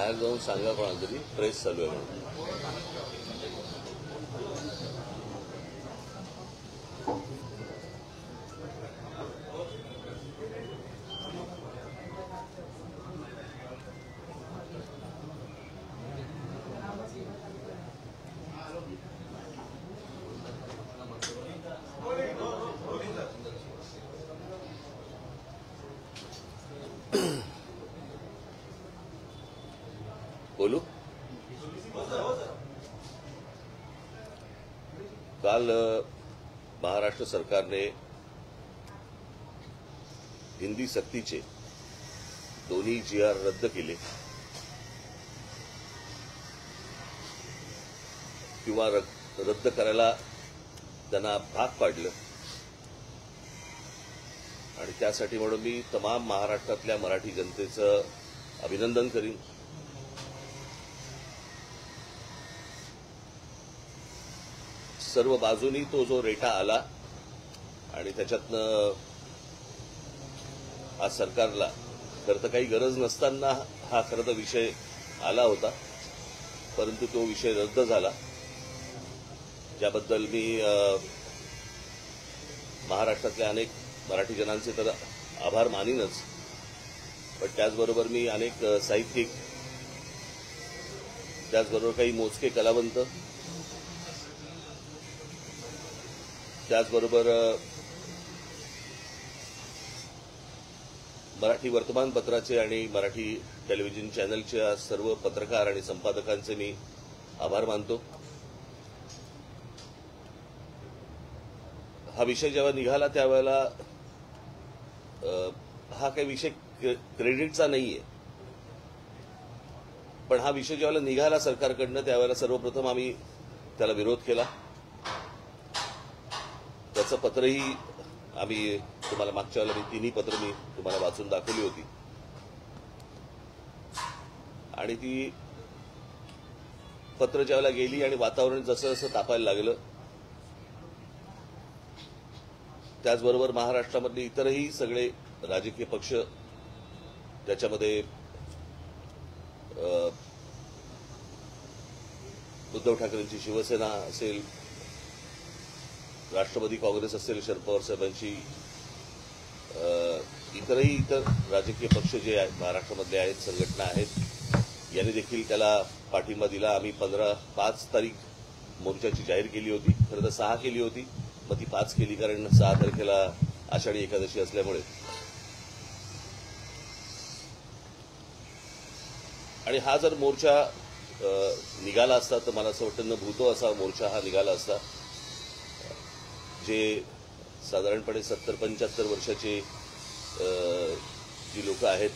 बाहेर जाऊन सांगा कोणाला तरी प्रेस चालू आहे म्हणून. बोलू. काल महाराष्ट्र सरकारने हिंदी सक्तीचे दोन्ही GR रद्द केले किंवा रद्द करायला त्यांना भाग पाडलं आणि त्यासाठी म्हणून मी तमाम महाराष्ट्रातल्या मराठी जनतेचं अभिनंदन करीन. सर्व बाजूनी तो जो रेटा आला आणि त्याच्यातनं आज सरकारला खरं तर काही गरज नसताना हा खरं तर विषय आला होता, परंतु तो विषय रद्द झाला, ज्याबद्दल मी महाराष्ट्रातल्या अनेक मराठी जनांचे तर आभार मानीनच, पण त्याचबरोबर मी अनेक साहित्यिक, त्याचबरोबर काही मोजके कलावंत, त्याचबरोबर मराठी वर्तमानपत्राचे आणि मराठी टेलिव्हिजन चॅनलच्या सर्व पत्रकार आणि संपादकांचे मी आभार मानतो. हा विषय जेव्हा निघाला त्यावेळेला हा काही विषय क्रेडिटचा नाहीये, पण हा विषय ज्यावेळेला निघाला सरकारकडनं त्यावेळेला सर्वप्रथम आम्ही त्याला विरोध केला. त्याचं पत्रही आम्ही तुम्हाला मागच्या वेळेला तिन्ही पत्र मी तुम्हाला वाचून दाखवली होती आणि ती पत्र ज्यावेळेला गेली आणि वातावरण जसं जसं तापायला लागलं, त्याचबरोबर महाराष्ट्रामधले इतरही सगळे राजकीय पक्ष त्याच्यामध्ये उद्धव ठाकरेंची शिवसेना असेल, राष्ट्रवादी काँग्रेस असेल, शरद पवार साहेबांची इतर राजकीय पक्ष जे महाराष्ट्रामधले आहेत, संघटना आहेत, यांनी देखील त्याला पाठिंबा दिला. आम्ही 5 तारीख मोर्चाची जाहीर केली होती, खरं तर 6 केली होती, मग ती 5 केली कारण 6 तारखेला आषाढी एकादशी असल्यामुळे. आणि हा जर मोर्चा निघाला असता तर मला असं वाटतं न भूतो असा मोर्चा हा निघाला असता. जे साधारणपणे 70-75 वर्षाचे जी लोक आहेत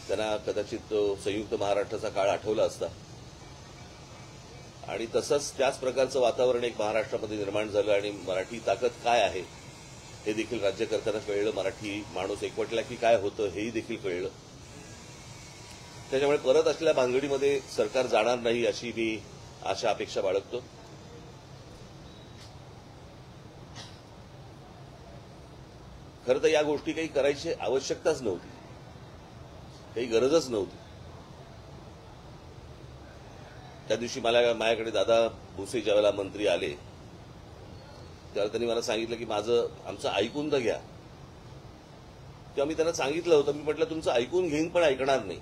त्यांना कदाचित संयुक्त महाराष्ट्राचा काळ आठवला असता आणि तसंच त्याच प्रकारचं वातावरण एक महाराष्ट्रामध्ये निर्माण झालं आणि मराठी ताकद काय आहे हे देखील राज्यकर्त्यांना कळलं. मराठी माणूस एकवटला की काय होतं हेही देखील कळलं. त्याच्यामुळे परत असलेल्या भानगडीमध्ये सरकार जाणार नाही अशी मी आशा अपेक्षा बाळगतो. खरं तर या गोष्टी काही करायची आवश्यकताच नव्हती, काही गरजच नव्हती. त्या दिवशी माझ्याकडे दादा भुसे ज्यावेळेला मंत्री आले त्यावेळेला त्यांनी मला सांगितलं की आमचं ऐकून तर घ्या. तेव्हा मी त्यांना सांगितलं होतं, मी म्हटलं तुमचं ऐकून घेईन पण ऐकणार नाही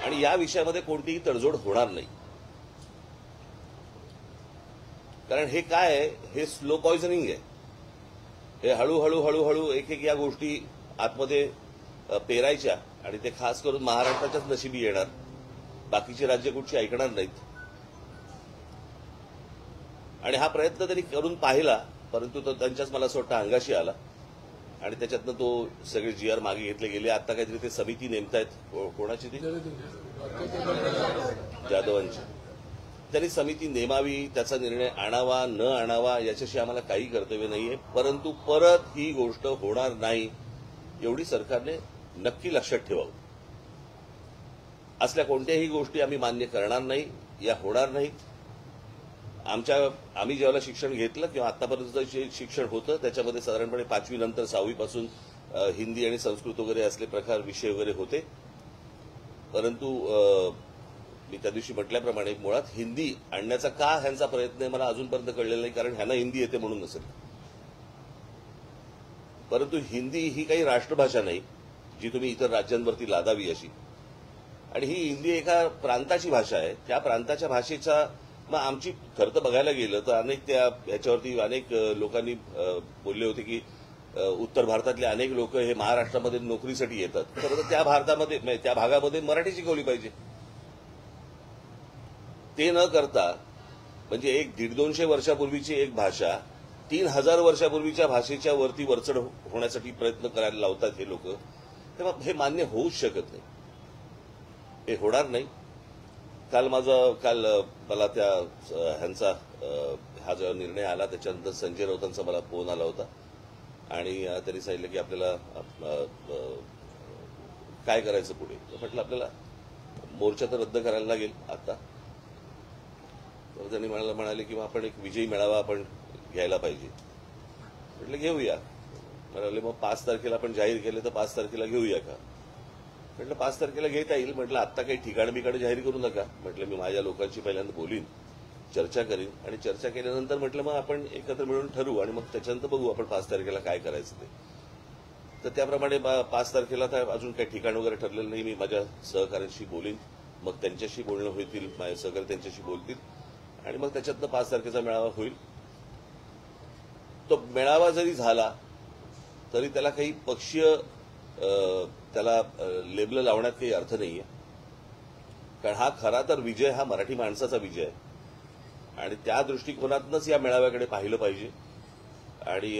आणि या विषयामध्ये कोणतीही तडजोड होणार नाही. कारण हे काय आहे, हे स्लो पॉइझनिंग आहे. हे हळूहळू एक या गोष्टी आतमध्ये पेरायच्या आणि ते खास करून महाराष्ट्राच्याच नशिबी येणार, बाकीची राज्य कुठची ऐकणार नाहीत. आणि हा प्रयत्न त्यांनी करून पाहिला, परंतु तो त्यांच्याच मला असं वाटतं अंगाशी आला आणि त्याच्यातनं तो सगळे GR मागे घेतले गेले. आता काहीतरी ते समिती नेमतायत, कोणाची ती जाधवांची. त्यांनी समिती नेमावी, त्याचा निर्णय आणावा न आणावा याच्याशी आम्हाला काही कर्तव्य नाहीये, परंतु परत ही गोष्ट होणार नाही एवढी सरकारने नक्की लक्षात ठेवावं. असल्या कोणत्याही गोष्टी आम्ही मान्य करणार नाही, या होणार नाही. आम्ही ज्यावेळेला शिक्षण घेतलं किंवा आतापर्यंत जे शिक्षण होतं त्याच्यामध्ये साधारणपणे 5वी नंतर 6वी पासून हिंदी आणि संस्कृत वगैरे असले प्रकार विषय वगैरे होते. परंतु मी त्या दिवशी म्हटल्याप्रमाणे मुळात हिंदी आणण्याचा का ह्यांचा प्रयत्न आहे मला अजूनपर्यंत कळलेला नाही, कारण ह्यांना हिंदी येते म्हणून नसेल. परंतु हिंदी ही काही राष्ट्रभाषा नाही जी तुम्ही इतर राज्यांवरती लादावी अशी. आणि ही हिंदी एका प्रांताची भाषा आहे. त्या प्रांताच्या भाषेचा मग आमची खरं तर बघायला गेलं तर अनेक ह्याच्यावरती अनेक लोकांनी बोलले होते की उत्तर भारतातले अनेक लोक हे महाराष्ट्रामध्ये नोकरीसाठी येतात. खरं तर त्या भागामध्ये मराठी शिकवली पाहिजे. ते न करता म्हणजे 100-150 वर्षापूर्वीची एक भाषा 3000 वर्षापूर्वीच्या भाषेच्या वरती वरचढ होण्यासाठी प्रयत्न करायला लावतात हे लोक. तेव्हा हे मान्य होऊच शकत नाही, हे होणार नाही. काल मला त्या ह्यांचा हा जो निर्णय आला त्याच्यानंतर संजय राऊतांचा मला फोन आला होता आणि त्यांनी सांगितलं की आपल्याला काय करायचं पुढे. म्हटलं आपल्याला मोर्चा तर रद्द करायला लागेल आता. तर त्यांनी मला म्हणाले की आपण एक विजयी मेळावा आपण घ्यायला पाहिजे. म्हटलं घेऊया. म्हणाले मग 5 तारखेला आपण जाहीर केले तर 5 तारखेला घेऊया का. म्हटलं 5 तारखेला घेता येईल. म्हटलं आत्ता काही ठिकाण बिकाणं जाहीर करू नका. म्हटलं मी माझ्या लोकांशी पहिल्यांदा बोलीन, चर्चा करीन आणि चर्चा केल्यानंतर म्हटलं मग आपण एकत्र मिळून ठरवू आणि मग त्याच्यानंतर बघू आपण 5 तारखेला काय करायचं ते. तर त्याप्रमाणे 5 तारखेला तर अजून काही ठिकाण वगैरे ठरलेलं नाही. मी माझ्या सहकाऱ्यांशी बोलीन, मग त्यांच्याशी बोलणं होईल, माझे सहकारी त्यांच्याशी बोलतील आणि मग त्याच्यातनं 5 तारखेचा मेळावा होईल. तो मेळावा जरी झाला तरी त्याला काही पक्षीय त्याला लेबल लावण्यात काही अर्थ नाहीये. कारण हा खरा तर विजय हा मराठी माणसाचा विजय आहे आणि त्या दृष्टिकोनातूनच या मेळाव्याकडे पाहिलं पाहिजे आणि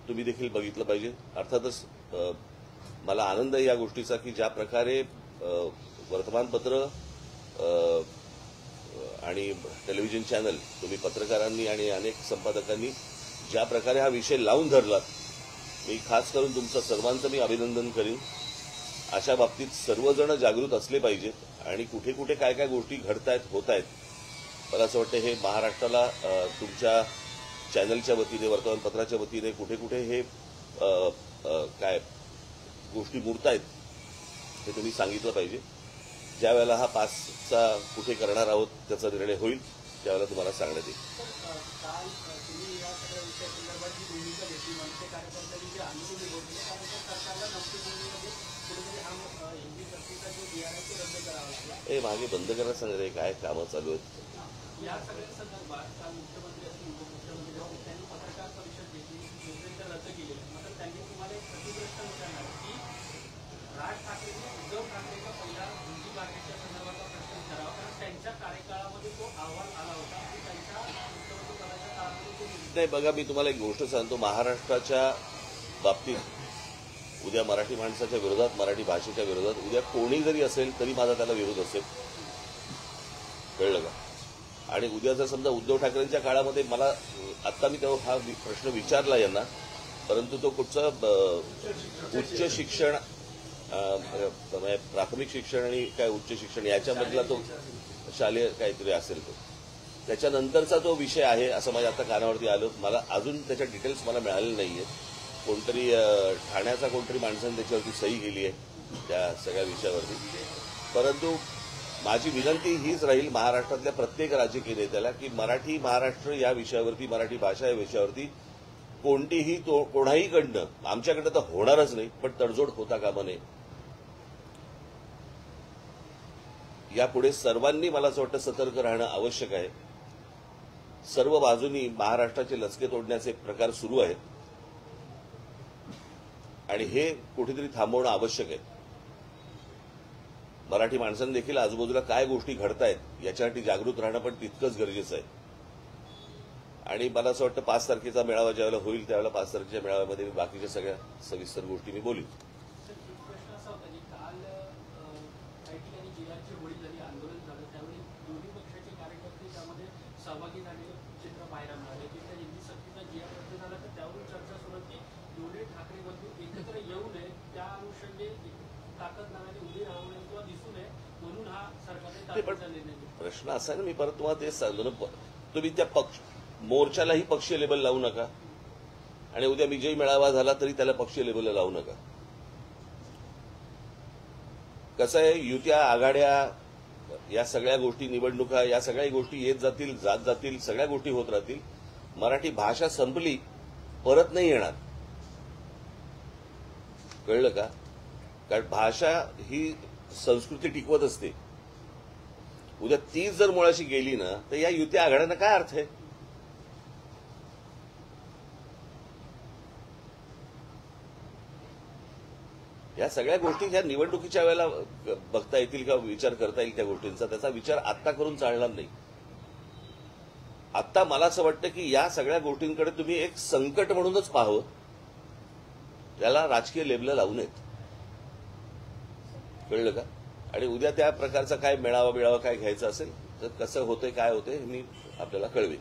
तुम्ही देखील बघितलं पाहिजे. अर्थातच मला आनंद आहे या गोष्टीचा की ज्या प्रकारे वर्तमानपत्र आणि टेलिव्हिजन चॅनल, तुम्ही पत्रकारांनी आणि अनेक संपादकांनी ज्या प्रकारे हा विषय लावून धरला, मी खास करून तुमचं सर्वांचं मी अभिनंदन करीन. अशा बाबतीत सर्वजण जागृत असले पाहिजेत आणि कुठे कुठे काय काय गोष्टी घडतायत, होत आहेत. मला असं वाटतं हे महाराष्ट्राला तुमच्या चॅनलच्या वतीने, वर्तमानपत्राच्या वतीने कुठे कुठे हे काय गोष्टी मुरतायत हे तुम्ही सांगितलं पाहिजे. ज्या वेळेला हा 5चा कुठे करणार आहोत त्याचा निर्णय होईल त्यावेळेला तुम्हाला सांगण्यात येईल. हे मागे बंद करायला सांगते, काय कामं चालू आहेत. या सगळ्या संदर्भात काल मुख्यमंत्री असतील, उपमुख्यमंत्री असतील, त्यांनी पत्रकार परिषद घेतली, योजनेच्या रद्द केली. मात्र त्यांनी तुम्हाला एक प्रतिप्रश्न विचारणार की राज ठाकरेंनी उद्धव ठाकरेंचा पहिला हिंदी मार्केटच्या संदर्भातला प्रश्न विचारावा, कारण त्यांच्या कार्यकाळामध्ये तो अहवाल आला होता आणि त्यांच्या मुख्यमंत्री पदाच्या काळामध्ये तो नाही. बघा, मी तुम्हाला एक गोष्ट सांगतो. महाराष्ट्राच्या बाबतीत उद्या मराठी माणसाच्या विरोधात, मराठी भाषेच्या विरोधात उद्या कोणी जरी असेल तरी माझा त्याला विरोध असेल, कळलं का. आणि उद्या जर समजा उद्धव ठाकरेंच्या काळामध्ये मला आत्ता मी तेव्हा हा प्रश्न विचारला यांना, परंतु तो कुठचा उच्च शिक्षण, प्राथमिक शिक्षण आणि काय उच्च शिक्षण याच्यामधला तो शालेय काहीतरी असेल, तो त्याच्यानंतरचा तो विषय आहे असं माझ्या आता कानावरती आलं. मला अजून त्याच्या डिटेल्स मला मिळाले नाहीये. कोणतरी ठाण्याचा कोणतरी माणसाने त्याच्यावरती सही केली आहे त्या सगळ्या विषयावरती. परंतु माझी विनंती हीच राहील महाराष्ट्रातल्या प्रत्येक राजकीय नेत्याला की मराठी महाराष्ट्र या विषयावरती, मराठी भाषा या विषयावरती कोणतीही कोणाहीकडनं, आमच्याकडनं तर होणारच नाही, पण तडजोड होता कामा नये. यापुढे सर्वांनी मला असं वाटतं सतर्क राहणं आवश्यक आहे. सर्व बाजूनी महाराष्ट्राचे लचके तोडण्याचे प्रकार सुरू आहेत आणि हे कुठेतरी थांबवणं आवश्यक आहे. मराठी माणसांनी देखील आजूबाजूला काय गोष्टी घडतायत याच्यासाठी जागृत राहणं पण तितकंच गरजेचं आहे. आणि मला असं वाटतं 5 तारखेचा मेळावा ज्यावेळेला होईल त्यावेळेला 5 तारखेच्या मेळाव्यामध्ये मी बाकीच्या सगळ्या सविस्तर गोष्टी मी बोलीन. प्रश्न असा होता की काल काही ठिकाणी जिल्ह्याची होळी झाली, आंदोलन झालं, त्यावेळी दोन्ही पक्षाचे कार्यकर्ते त्यामध्ये सहभागी झालेलं चित्र पाहायला मिळालं की त्या हिंदी सक्तीचा जिया रद्द झाला तर त्यावरून चर्चा सुरू की दोन्ही ठाकरे बंधू एकत्र येऊ नये, त्या अनुषंगाने ताकद नावाने उभी राहू नये किंवा दिसू नये म्हणून हा सरकारने ताकदीचा निर्णय घेतला. प्रश्न असा आहे ना, मी परत तुम्हाला तेच सांगतो ना, तुम्ही त्या मोर्चालाही पक्षीय लेबल लावू नका आणि उद्या विजयी मेळावा झाला तरी त्याला पक्षीय लेबल लावू नका. कसं आहे, युत्या, आघाड्या, या सगळ्या गोष्टी, निवडणुका, या सगळ्या गोष्टी येत जातील, जात जातील, सगळ्या गोष्टी होत राहतील. मराठी भाषा संपली, परत नाही येणार. कळलं का? कारण भाषा ही संस्कृती टिकवत असते. उद्या तीच जर मुळाशी गेली ना, तर या युत्या आघाड्यांना काय अर्थ आहे? या सगळ्या गोष्टी ह्या निवडणुकीच्या वेळेला बघता येतील किंवा विचार करता येईल त्या गोष्टींचा. त्याचा विचार आत्ता करून चालणार नाही. आत्ता मला असं वाटतं की या सगळ्या गोष्टींकडे तुम्ही एक संकट म्हणूनच पाहावं, त्याला राजकीय लेबल लावू नयेत. कळलं का? आणि उद्या त्या प्रकारचा काय मेळावा काय घ्यायचा असेल तर कसं होतंय, काय होतंय हे मी आपल्याला कळवेन.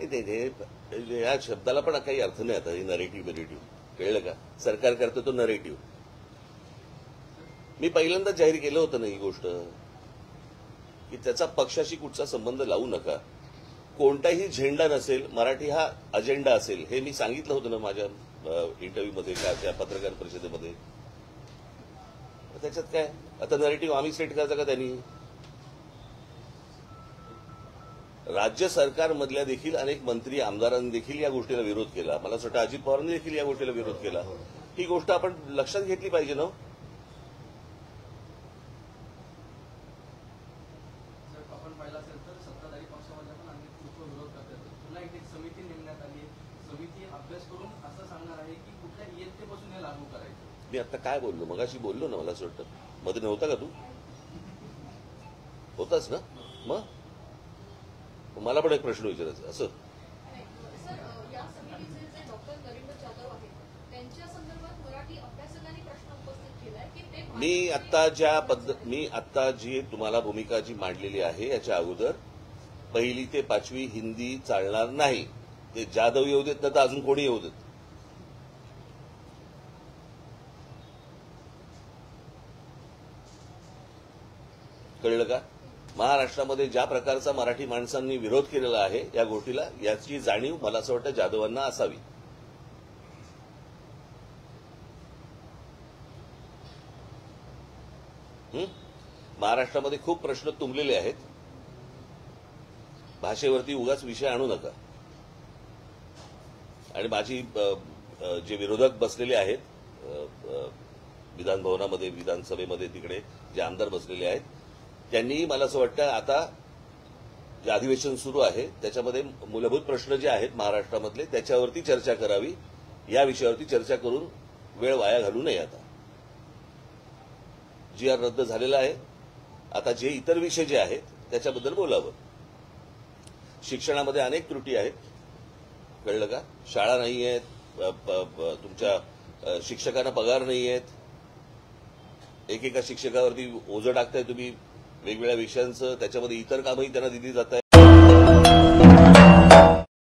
नाही, या शब्दाला पण काही अर्थ नाही आता. नरेटिव्ह. कळलं का? सरकार करतो तो नरेटिव्ह. मी पहिल्यांदाच जाहीर केलं होतं ना ही गोष्ट की त्याचा पक्षाशी कुठचा संबंध लावू नका. कोणताही झेंडा नसेल, मराठी हा अजेंडा असेल, हे मी सांगितलं होतं ना माझ्या इंटरव्ह्यूमध्ये, त्या पत्रकार परिषदेमध्ये. त्याच्यात काय आता नरेटिव्ह आम्ही सेट करायचा का त्यांनी? राज्य सरकारमधल्या देखील अनेक मंत्री, आमदारांनी देखील या गोष्टीला विरोध केला. मला असं वाटतं अजित पवारांनी देखील या गोष्टीला विरोध केला. ही गोष्ट आपण लक्षात घेतली पाहिजे ना. आपण पाहिलं असेल तर सत्ताधारी पक्षामध्ये पण अनेक लोक विरोध करतात. पुन्हा एक समिती नेमण्यात आली. समिती अभ्यास करून असं सांगणार आहे की कुठल्या इयत्तेपासून हे लागू करायचं. मी आता काय बोललो? मगाशी बोललो ना. मला असं वाटतं मध्ये नव्हता का तू? होताच ना. मग मला पण एक प्रश्न विचारायचा. असं मी आता जी तुम्हाला भूमिका जी मांडलेली आहे याच्या अगोदर 1ली ते 5वी हिंदी चालणार नाही. ते जाधव येऊ देत ना तर अजून कोणी येऊ देत. कळलं का? महाराष्ट्रामध्ये ज्या प्रकारचा मराठी माणसांनी विरोध केलेला आहे या गोष्टीला, याची जाणीव मला असं वाटतं जाधवांना असावी. महाराष्ट्रामध्ये खूप प्रश्न तुंबलेले आहेत. भाषेवरती उगाच विषय आणू नका. आणि माझी जे विरोधक बसलेले आहेत विधान भवनामध्ये, विधानसभेमध्ये, तिकडे जे आमदार बसलेले आहेत, त्यांनी मला असं वाटतं आता जे अधिवेशन सुरू आहे त्याच्यामध्ये मूलभूत प्रश्न जे आहेत महाराष्ट्रामधले त्याच्यावरती चर्चा करावी. या विषयावरती चर्चा करून वेळ वाया घालू नये. आता GR रद्द झालेला आहे. आता जे इतर विषय जे आहेत त्याच्याबद्दल बोलावं. शिक्षणामध्ये अनेक त्रुटी आहेत. कळलं का? शाळा नाही आहेत, तुमच्या शिक्षकांना पगार नाही आहेत, एकेका शिक्षकावरती ओझं टाकताय तुम्ही वेगवेगळ्या विषयांचं. त्याच्यामध्ये इतर कामही त्यांना दिली जात आहेत.